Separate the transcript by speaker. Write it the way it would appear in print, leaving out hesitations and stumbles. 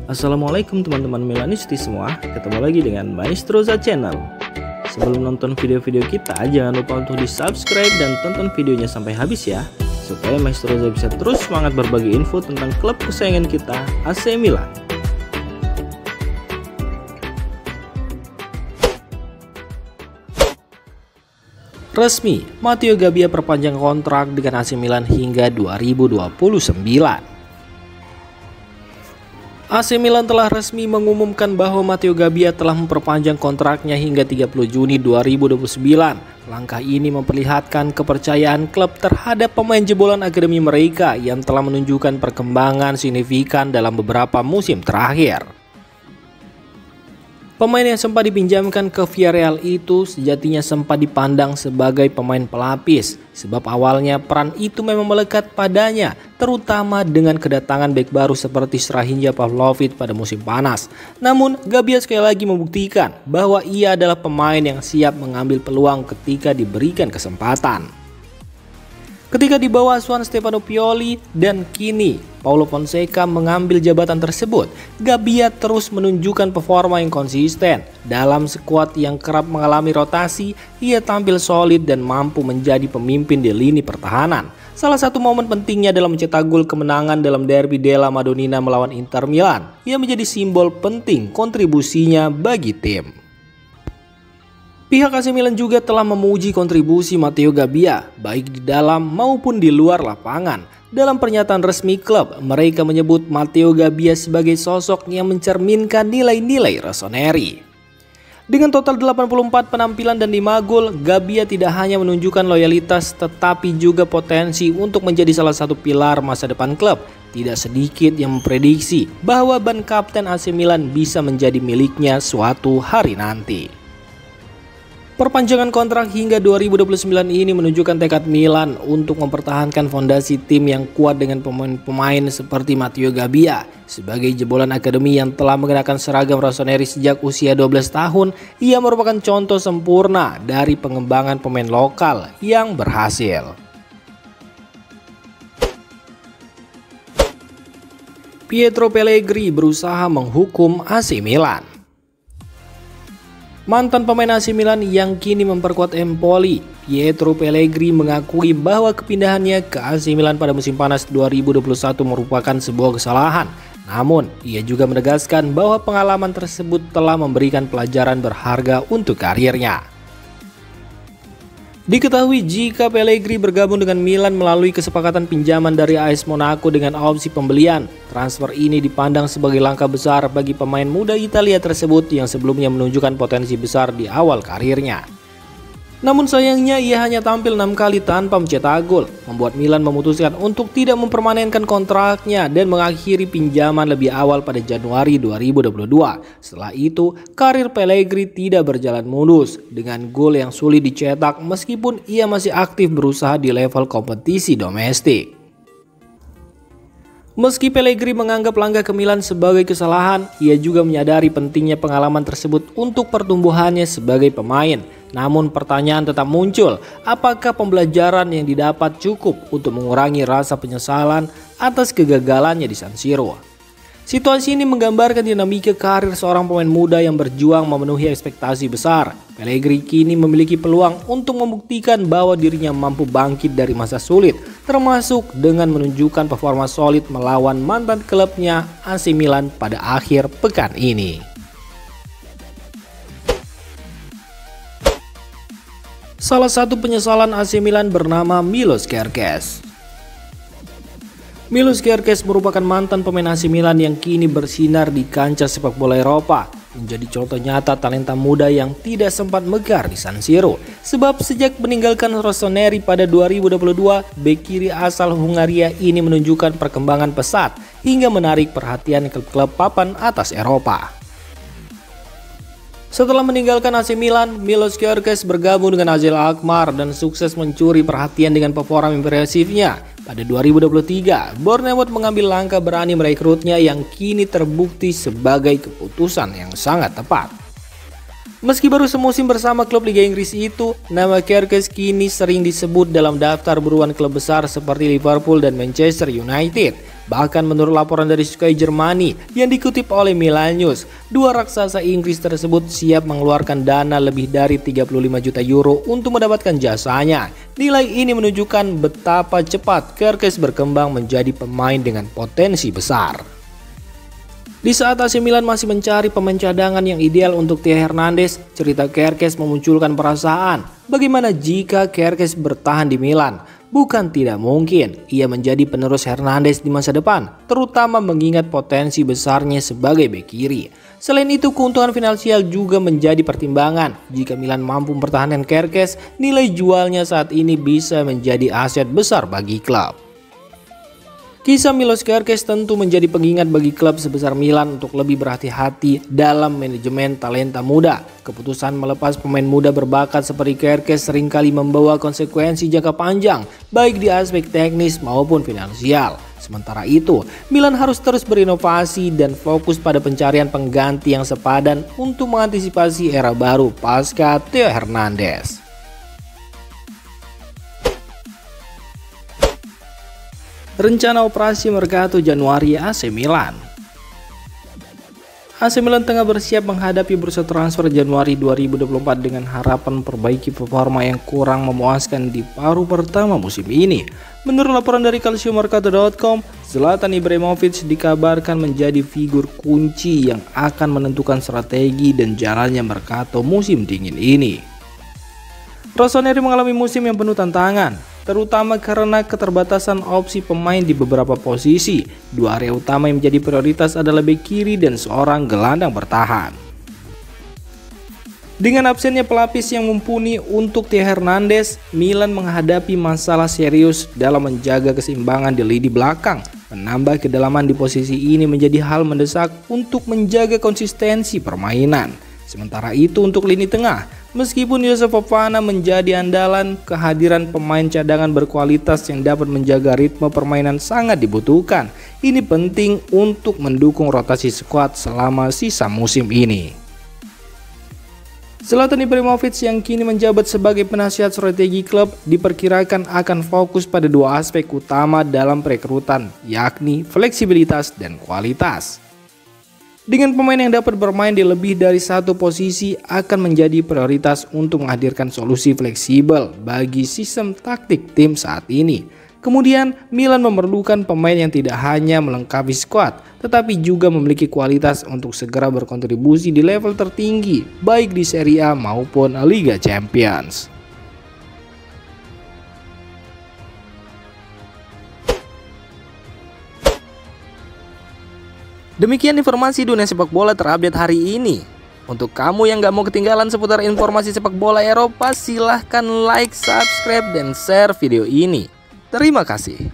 Speaker 1: Assalamualaikum teman-teman Milanisti semua, ketemu lagi dengan Maestroza Channel. Sebelum nonton video-video kita, jangan lupa untuk di subscribe dan tonton videonya sampai habis ya, supaya Maestroza bisa terus semangat berbagi info tentang klub kesayangan kita, AC Milan. Resmi, Matteo Gabbia perpanjang kontrak dengan AC Milan hingga 2029. AC Milan telah resmi mengumumkan bahwa Matteo Gabbia telah memperpanjang kontraknya hingga 30 Juni 2029. Langkah ini memperlihatkan kepercayaan klub terhadap pemain jebolan akademi mereka yang telah menunjukkan perkembangan signifikan dalam beberapa musim terakhir. Pemain yang sempat dipinjamkan ke Villarreal itu sejatinya sempat dipandang sebagai pemain pelapis, sebab awalnya peran itu memang melekat padanya, terutama dengan kedatangan bek baru seperti Strahinja Pavlovic pada musim panas. Namun Gabbia sekali lagi membuktikan bahwa ia adalah pemain yang siap mengambil peluang ketika diberikan kesempatan. Ketika di bawah asuhan Stefano Pioli dan kini Paulo Fonseca mengambil jabatan tersebut, Gabbia terus menunjukkan performa yang konsisten. Dalam skuad yang kerap mengalami rotasi, ia tampil solid dan mampu menjadi pemimpin di lini pertahanan. Salah satu momen pentingnya dalam mencetak gol kemenangan dalam derby della Madonnina melawan Inter Milan, ia menjadi simbol penting kontribusinya bagi tim. Pihak AC Milan juga telah memuji kontribusi Matteo Gabbia, baik di dalam maupun di luar lapangan. Dalam pernyataan resmi klub, mereka menyebut Matteo Gabbia sebagai sosok yang mencerminkan nilai-nilai Rossoneri. Dengan total 84 penampilan dan 5 gol, Gabbia tidak hanya menunjukkan loyalitas tetapi juga potensi untuk menjadi salah satu pilar masa depan klub. Tidak sedikit yang memprediksi bahwa ban kapten AC Milan bisa menjadi miliknya suatu hari nanti. Perpanjangan kontrak hingga 2029 ini menunjukkan tekad Milan untuk mempertahankan fondasi tim yang kuat dengan pemain-pemain seperti Matteo Gabbia. Sebagai jebolan akademi yang telah mengenakan seragam Rossoneri sejak usia 12 tahun, ia merupakan contoh sempurna dari pengembangan pemain lokal yang berhasil. Pietro Pellegrini berusaha menghukum AC Milan. Mantan pemain AC Milan yang kini memperkuat Empoli, Pietro Pellegrini mengakui bahwa kepindahannya ke AC Milan pada musim panas 2021 merupakan sebuah kesalahan. Namun, ia juga menegaskan bahwa pengalaman tersebut telah memberikan pelajaran berharga untuk karirnya. Diketahui jika Pellegrini bergabung dengan Milan melalui kesepakatan pinjaman dari AS Monaco dengan opsi pembelian. Transfer ini dipandang sebagai langkah besar bagi pemain muda Italia tersebut yang sebelumnya menunjukkan potensi besar di awal karirnya. Namun sayangnya ia hanya tampil 6 kali tanpa mencetak gol, membuat Milan memutuskan untuk tidak mempermanenkan kontraknya dan mengakhiri pinjaman lebih awal pada Januari 2022. Setelah itu, karir Pellegrini tidak berjalan mulus dengan gol yang sulit dicetak meskipun ia masih aktif berusaha di level kompetisi domestik. Meski Pellegrini menganggap langkah ke Milan sebagai kesalahan, ia juga menyadari pentingnya pengalaman tersebut untuk pertumbuhannya sebagai pemain. Namun pertanyaan tetap muncul, apakah pembelajaran yang didapat cukup untuk mengurangi rasa penyesalan atas kegagalannya di San Siro? Situasi ini menggambarkan dinamika karir seorang pemain muda yang berjuang memenuhi ekspektasi besar. Pellegrini kini memiliki peluang untuk membuktikan bahwa dirinya mampu bangkit dari masa sulit, termasuk dengan menunjukkan performa solid melawan mantan klubnya AC Milan pada akhir pekan ini. Salah satu penyesalan AC Milan bernama Milos Kerkez. Milos Kerkez merupakan mantan pemain AC Milan yang kini bersinar di kancah sepak bola Eropa. Menjadi contoh nyata talenta muda yang tidak sempat megar di San Siro. Sebab sejak meninggalkan Rossoneri pada 2022, bek kiri asal Hungaria ini menunjukkan perkembangan pesat hingga menarik perhatian klub-klub papan atas Eropa. Setelah meninggalkan AC Milan, Milos Kerkez bergabung dengan AZ Alkmaar dan sukses mencuri perhatian dengan performa impresifnya. Pada 2023, Bournemouth mengambil langkah berani merekrutnya yang kini terbukti sebagai keputusan yang sangat tepat. Meski baru semusim bersama klub Liga Inggris itu, nama Kerkez kini sering disebut dalam daftar buruan klub besar seperti Liverpool dan Manchester United. Bahkan menurut laporan dari Sky Germany yang dikutip oleh Milan News, dua raksasa Inggris tersebut siap mengeluarkan dana lebih dari 35 juta euro untuk mendapatkan jasanya. Nilai ini menunjukkan betapa cepat Kerkez berkembang menjadi pemain dengan potensi besar. Di saat AC Milan masih mencari pemain cadangan yang ideal untuk Theo Hernandez, cerita Kerkez memunculkan perasaan, bagaimana jika Kerkez bertahan di Milan? Bukan tidak mungkin ia menjadi penerus Hernandez di masa depan, terutama mengingat potensi besarnya sebagai bek kiri. Selain itu, keuntungan finansial juga menjadi pertimbangan. Jika Milan mampu mempertahankan Kerkez, nilai jualnya saat ini bisa menjadi aset besar bagi klub. Kisah Milos Kerkez tentu menjadi pengingat bagi klub sebesar Milan untuk lebih berhati-hati dalam manajemen talenta muda. Keputusan melepas pemain muda berbakat seperti Kerkez seringkali membawa konsekuensi jangka panjang, baik di aspek teknis maupun finansial. Sementara itu, Milan harus terus berinovasi dan fokus pada pencarian pengganti yang sepadan untuk mengantisipasi era baru pasca Theo Hernandez. Rencana operasi Mercato Januari AC Milan. AC Milan tengah bersiap menghadapi bursa transfer Januari 2024 dengan harapan memperbaiki performa yang kurang memuaskan di paruh pertama musim ini. Menurut laporan dari calciomercato.com, Zlatan Ibrahimovic dikabarkan menjadi figur kunci yang akan menentukan strategi dan jalannya Mercato musim dingin ini. Rossoneri mengalami musim yang penuh tantangan, terutama karena keterbatasan opsi pemain di beberapa posisi. Dua area utama yang menjadi prioritas adalah bek kiri dan seorang gelandang bertahan. Dengan absennya pelapis yang mumpuni untuk Theo Hernandez, Milan menghadapi masalah serius dalam menjaga keseimbangan di lini belakang. Menambah kedalaman di posisi ini menjadi hal mendesak untuk menjaga konsistensi permainan. Sementara itu untuk lini tengah, meskipun Youssouf Fofana menjadi andalan, kehadiran pemain cadangan berkualitas yang dapat menjaga ritme permainan sangat dibutuhkan. Ini penting untuk mendukung rotasi skuad selama sisa musim ini. Zlatan Ibrahimovic yang kini menjabat sebagai penasihat strategi klub diperkirakan akan fokus pada dua aspek utama dalam perekrutan, yakni fleksibilitas dan kualitas. Dengan pemain yang dapat bermain di lebih dari satu posisi akan menjadi prioritas untuk menghadirkan solusi fleksibel bagi sistem taktik tim saat ini. Kemudian Milan memerlukan pemain yang tidak hanya melengkapi skuad, tetapi juga memiliki kualitas untuk segera berkontribusi di level tertinggi, baik di Serie A maupun Liga Champions. Demikian informasi dunia sepak bola terupdate hari ini. Untuk kamu yang gak mau ketinggalan seputar informasi sepak bola Eropa, silahkan like, subscribe, dan share video ini. Terima kasih.